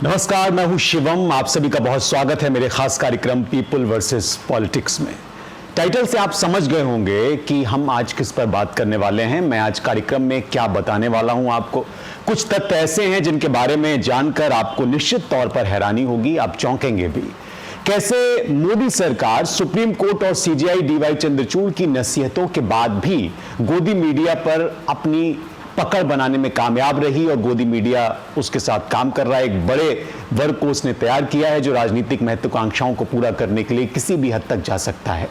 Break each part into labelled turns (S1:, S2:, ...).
S1: नमस्कार, मैं हूं शिवम। आप सभी का बहुत स्वागत है मेरे खास कार्यक्रम पीपल वर्सेस पॉलिटिक्स में। टाइटल से आप समझ गए होंगे कि हम आज किस पर बात करने वाले हैं। मैं आज कार्यक्रम में क्या बताने वाला हूं आपको। कुछ तथ्य ऐसे हैं जिनके बारे में जानकर आपको निश्चित तौर पर हैरानी होगी, आप चौंकेंगे भी। कैसे मोदी सरकार सुप्रीम कोर्ट और सीजेआई डीवाई चंद्रचूड़ की नसीहतों के बाद भी गोदी मीडिया पर अपनी पकड़ बनाने में कामयाब रही और गोदी मीडिया उसके साथ काम कर रहा है। एक बड़े वर्ग को उसने तैयार किया है जो राजनीतिक महत्वाकांक्षाओं को पूरा करने के लिए किसी भी हद तक जा सकता है।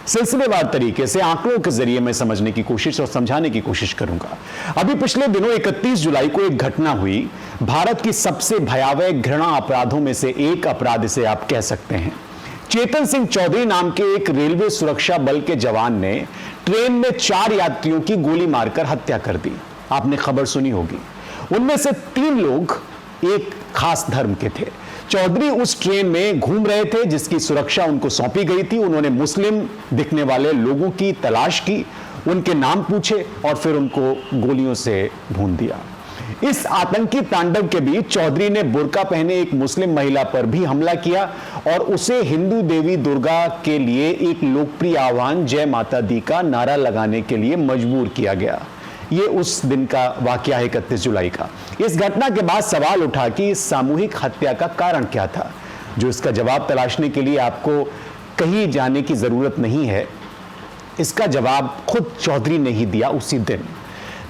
S1: सिलसिलेवार तरीके से आंकड़ों के जरिए मैं समझने की कोशिश और समझाने की कोशिश करूंगा। अभी पिछले दिनों 31 जुलाई को एक घटना हुई, भारत की सबसे भयावह घृणा अपराधों में से एक अपराध इसे आप कह सकते हैं। चेतन सिंह चौधरी नाम के एक रेलवे सुरक्षा बल के जवान ने ट्रेन में 4 यात्रियों की गोली मारकर हत्या कर दी। आपने खबर सुनी होगी। उनमें से 3 लोग एक खास धर्म के थे। चौधरी उस ट्रेन में घूम रहे थे जिसकी सुरक्षा उनको सौंपी गई थी। उन्होंने मुस्लिम दिखने वाले लोगों की तलाश की, उनके नाम पूछे और फिर उनको गोलियों से भून दिया। इस आतंकी तांडव के बीच चौधरी ने बुर्का पहने एक मुस्लिम महिला पर भी हमला किया और उसे हिंदू देवी दुर्गा के लिए एक लोकप्रिय आह्वान जय माता दी का नारा लगाने के लिए मजबूर किया गया। ये उस दिन का वाकया है, 31 जुलाई का। इस घटना के बाद सवाल उठा कि इस सामूहिक हत्या का कारण क्या था, जो इसका जवाब तलाशने के लिए आपको कहीं जाने की जरूरत नहीं है। इसका जवाब खुद चौधरी ने ही दिया उसी दिन।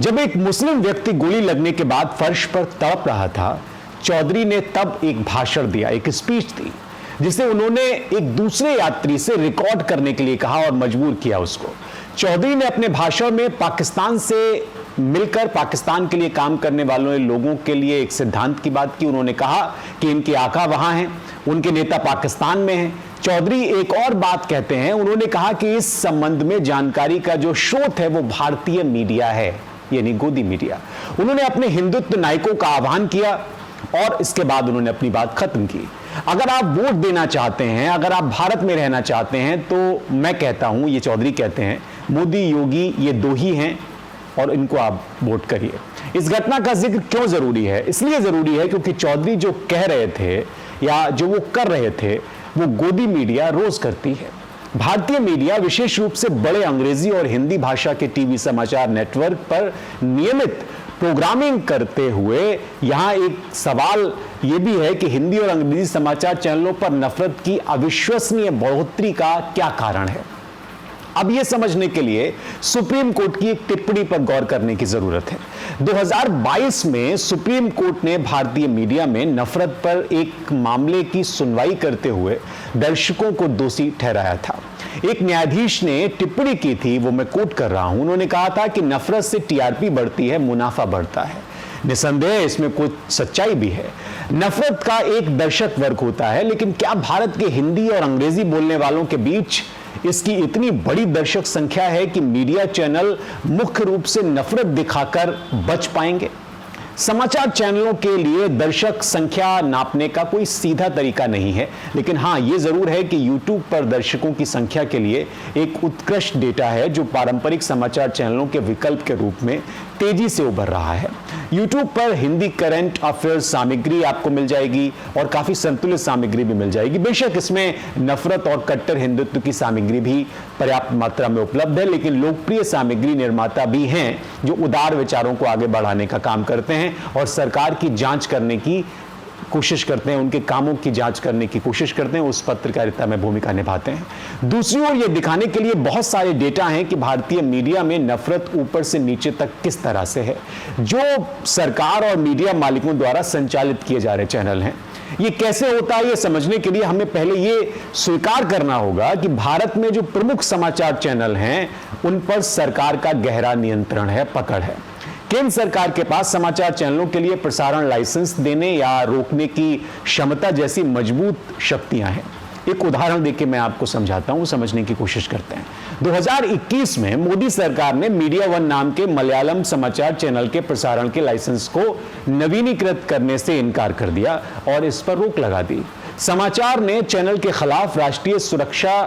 S1: जब एक मुस्लिम व्यक्ति गोली लगने के बाद फर्श पर तड़प रहा था, चौधरी ने तब एक भाषण दिया, एक स्पीच दी, जिसे उन्होंने एक दूसरे यात्री से रिकॉर्ड करने के लिए कहा और मजबूर किया उसको। चौधरी ने अपने भाषण में पाकिस्तान से मिलकर पाकिस्तान के लिए काम करने वालों लोगों के लिए एक सिद्धांत की बात की। उन्होंने कहा कि इनके आका वहां हैं, उनके नेता पाकिस्तान में हैं। चौधरी एक और बात कहते हैं, उन्होंने कहा कि इस संबंध में जानकारी का जो स्रोत है वो भारतीय मीडिया है, यानी गोदी मीडिया। उन्होंने अपने हिंदुत्व नायकों का आह्वान किया और इसके बाद उन्होंने अपनी बात खत्म की। अगर आप वोट देना चाहते हैं, अगर आप भारत में रहना चाहते हैं, तो मैं कहता हूं, ये चौधरी कहते हैं, मोदी योगी ये 2 ही हैं और इनको आप वोट करिए। इस घटना का जिक्र क्यों जरूरी है? इसलिए जरूरी है क्योंकि चौधरी जो कह रहे थे या जो वो कर रहे थे वो गोदी मीडिया रोज करती है। भारतीय मीडिया विशेष रूप से बड़े अंग्रेजी और हिंदी भाषा के टीवी समाचार नेटवर्क पर नियमित प्रोग्रामिंग करते हुए यहां एक सवाल यह भी है कि हिंदी और अंग्रेजी समाचार चैनलों पर नफरत की अविश्वसनीय बढ़ोतरी का क्या कारण है। अब यह समझने के लिए सुप्रीम कोर्ट की एक टिप्पणी पर गौर करने की जरूरत है। 2022 में सुप्रीम कोर्ट ने भारतीय मीडिया में नफरत पर एक मामले की सुनवाई करते हुए दर्शकों को दोषी ठहराया था। एक न्यायाधीश ने टिप्पणी की थी, वो मैं कोट कर रहा हूं। उन्होंने कहा था कि नफरत से टीआरपी बढ़ती है, मुनाफा बढ़ता है। निसंदेह इसमें कुछ सच्चाई भी है। नफरत का एक दर्शक वर्ग होता है, लेकिन क्या भारत के हिंदी और अंग्रेजी बोलने वालों के बीच इसकी इतनी बड़ी दर्शक संख्या है कि मीडिया चैनल मुख्य रूप से नफरत दिखाकर बच पाएंगे? समाचार चैनलों के लिए दर्शक संख्या नापने का कोई सीधा तरीका नहीं है, लेकिन हां यह जरूर है कि YouTube पर दर्शकों की संख्या के लिए एक उत्कृष्ट डेटा है जो पारंपरिक समाचार चैनलों के विकल्प के रूप में तेजी से उभर रहा है। YouTube पर हिंदी करंट अफेयर्स सामग्री आपको मिल जाएगी और काफी संतुलित सामग्री भी मिल जाएगी। बेशक इसमें नफरत और कट्टर हिंदुत्व की सामग्री भी पर्याप्त मात्रा में उपलब्ध है, लेकिन लोकप्रिय सामग्री निर्माता भी हैं जो उदार विचारों को आगे बढ़ाने का काम करते हैं और सरकार की जांच करने की कोशिश करते हैं, उनके कामों की जांच करने की कोशिश करते हैं, उस पत्रकारिता में भूमिका निभाते हैं। दूसरी ओर यह दिखाने के लिए बहुत सारे डेटा हैं कि भारतीय मीडिया में नफरत ऊपर से नीचे तक किस तरह से है। जो सरकार और मीडिया मालिकों द्वारा संचालित किए जा रहे चैनल हैं, ये कैसे होता है, ये समझने के लिए हमें पहले ये स्वीकार करना होगा कि भारत में जो प्रमुख समाचार चैनल हैं उन पर सरकार का गहरा नियंत्रण है, पकड़ है। केंद्र सरकार के पास समाचार चैनलों के लिए प्रसारण लाइसेंस देने या रोकने की क्षमता जैसी मजबूत शक्तियां हैं। एक उदाहरण देके मैं आपको समझाता हूं, समझने की कोशिश करते हैं। 2021 में मोदी सरकार ने मीडिया वन नाम के मलयालम समाचार चैनल के प्रसारण के लाइसेंस को नवीनीकृत करने से इनकार कर दिया और इस पर रोक लगा दी। समाचार ने चैनल के खिलाफ राष्ट्रीय सुरक्षा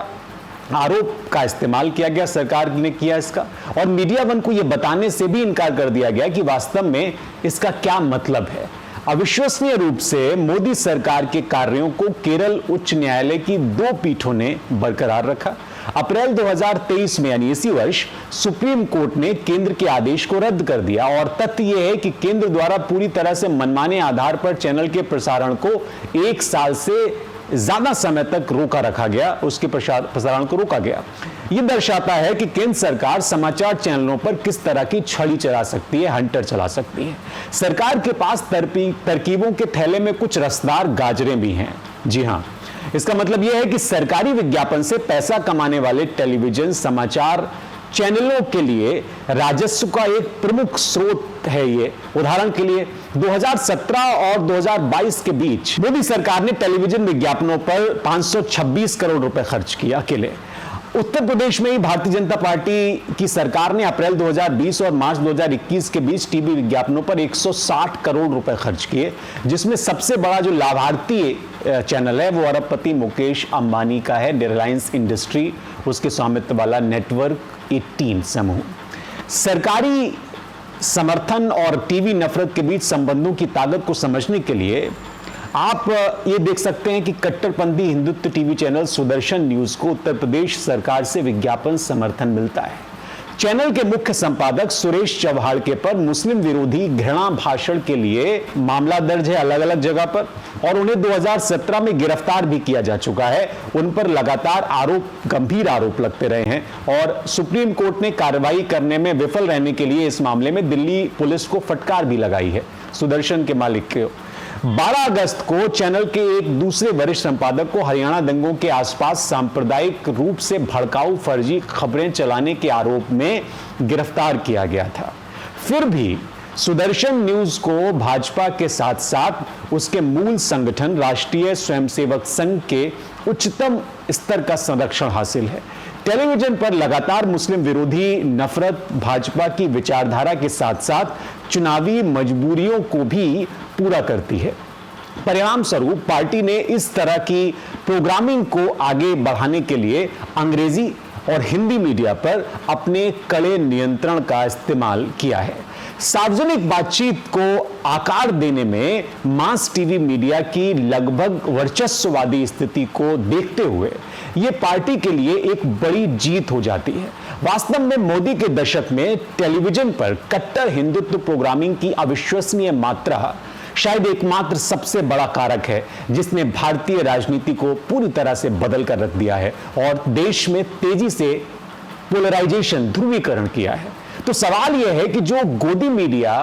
S1: आरोप का इस्तेमाल किया गया, सरकार ने किया इसका, और मीडिया वन को यह बताने से भी इनकार कर दिया गया कि वास्तव में इसका क्या मतलब है। अविश्वसनीय रूप से मोदी सरकार के कार्यों को केरल उच्च न्यायालय की 2 पीठों ने बरकरार रखा। अप्रैल 2023 में यानी इसी वर्ष सुप्रीम कोर्ट ने केंद्र के आदेश को रद्द कर दिया और तथ्य यह है कि केंद्र द्वारा पूरी तरह से मनमाने आधार पर चैनल के प्रसारण को 1 साल से ज्यादा समय तक रोका रखा गया, उसके प्रसारण को रोका गया। यह दर्शाता है कि केंद्र सरकार समाचार चैनलों पर किस तरह की छड़ी चला सकती है, हंटर चला सकती है। सरकार के पास तरकीबों के थैले में कुछ रसदार गाजरें भी हैं। जी हां, इसका मतलब यह है कि सरकारी विज्ञापन से पैसा कमाने वाले टेलीविजन समाचार चैनलों के लिए राजस्व का एक प्रमुख स्रोत है। ये उदाहरण के लिए 2017 और 2022 के बीच मोदी सरकार ने टेलीविजन विज्ञापनों पर 526 करोड़ रुपए खर्च किए अकेले। उत्तर प्रदेश में ही भारतीय जनता पार्टी की सरकार ने अप्रैल 2020 और मार्च 2021 के बीच टीवी विज्ञापनों पर 160 करोड़ रुपए खर्च किए, जिसमें सबसे बड़ा जो लाभार्थी चैनल है वो अरबपति मुकेश अंबानी का है, रिलायंस इंडस्ट्री, उसके स्वामित्व वाला नेटवर्क 18 समूह। सरकारी समर्थन और टीवी नफरत के बीच संबंधों की ताकत को समझने के लिए आप ये देख सकते हैं कि कट्टरपंथी Hindutva TV channel Sudarshan news को उत्तर प्रदेश सरकार से विज्ञापन समर्थन मिलता है। चैनल के मुख्य संपादक सुरेश चव्हाड़के पर मुस्लिम विरोधी घृणा भाषण के लिए मामला दर्ज है अलग अलग जगह पर, और उन्हें 2017 में गिरफ्तार भी किया जा चुका है। उन पर लगातार गंभीर आरोप लगते रहे हैं और सुप्रीम कोर्ट ने कार्रवाई करने में विफल रहने के लिए इस मामले में दिल्ली पुलिस को फटकार भी लगाई है सुदर्शन के मालिक के। 12 अगस्त को चैनल के एक दूसरे वरिष्ठ संपादक को हरियाणा दंगों के आसपास सांप्रदायिक रूप से भड़काऊ फर्जी खबरें चलाने के आरोप में गिरफ्तार किया गया था। फिर भी सुदर्शन न्यूज को भाजपा के साथ साथ उसके मूल संगठन राष्ट्रीय स्वयंसेवक संघ के उच्चतम स्तर का संरक्षण हासिल है। टेलीविजन पर लगातार मुस्लिम विरोधी नफरत भाजपा की विचारधारा के साथ साथ चुनावी मजबूरियों को भी पूरा करती है। परिणाम स्वरूप पार्टी ने इस तरह की प्रोग्रामिंग को आगे बढ़ाने के लिए अंग्रेजी और हिंदी मीडिया पर अपने कड़े नियंत्रण का इस्तेमाल किया है। सार्वजनिक बातचीत को आकार देने में मास टीवी मीडिया की लगभग वर्चस्ववादी स्थिति को देखते हुए यह पार्टी के लिए एक बड़ी जीत हो जाती है। वास्तव में मोदी के दशक में टेलीविजन पर कट्टर हिंदुत्व प्रोग्रामिंग की अविश्वसनीय मात्रा शायद एकमात्र सबसे बड़ा कारक है जिसने भारतीय राजनीति को पूरी तरह से बदल कर रख दिया है और देश में तेजी से पोलराइजेशन, ध्रुवीकरण किया है। तो सवाल यह है कि जो गोदी मीडिया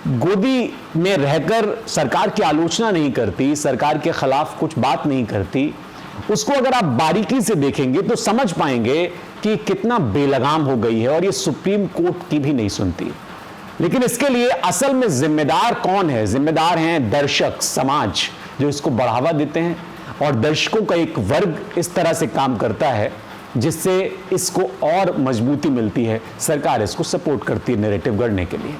S1: गोदी में रहकर सरकार की आलोचना नहीं करती, सरकार के खिलाफ कुछ बात नहीं करती, उसको अगर आप बारीकी से देखेंगे तो समझ पाएंगे कि कितना बेलगाम हो गई है और ये सुप्रीम कोर्ट की भी नहीं सुनती। लेकिन इसके लिए असल में जिम्मेदार कौन है? जिम्मेदार हैं दर्शक, समाज, जो इसको बढ़ावा देते हैं, और दर्शकों का एक वर्ग इस तरह से काम करता है जिससे इसको और मजबूती मिलती है। सरकार इसको सपोर्ट करती है नैरेटिव गढ़ने के लिए।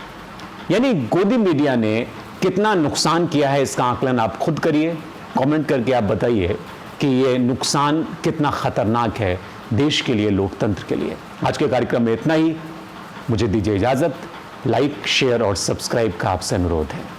S1: यानी गोदी मीडिया ने कितना नुकसान किया है इसका आकलन आप खुद करिए, कमेंट करके आप बताइए कि ये नुकसान कितना खतरनाक है देश के लिए, लोकतंत्र के लिए। आज के कार्यक्रम में इतना ही, मुझे दीजिए इजाजत। लाइक, शेयर और सब्सक्राइब का आपसे अनुरोध है।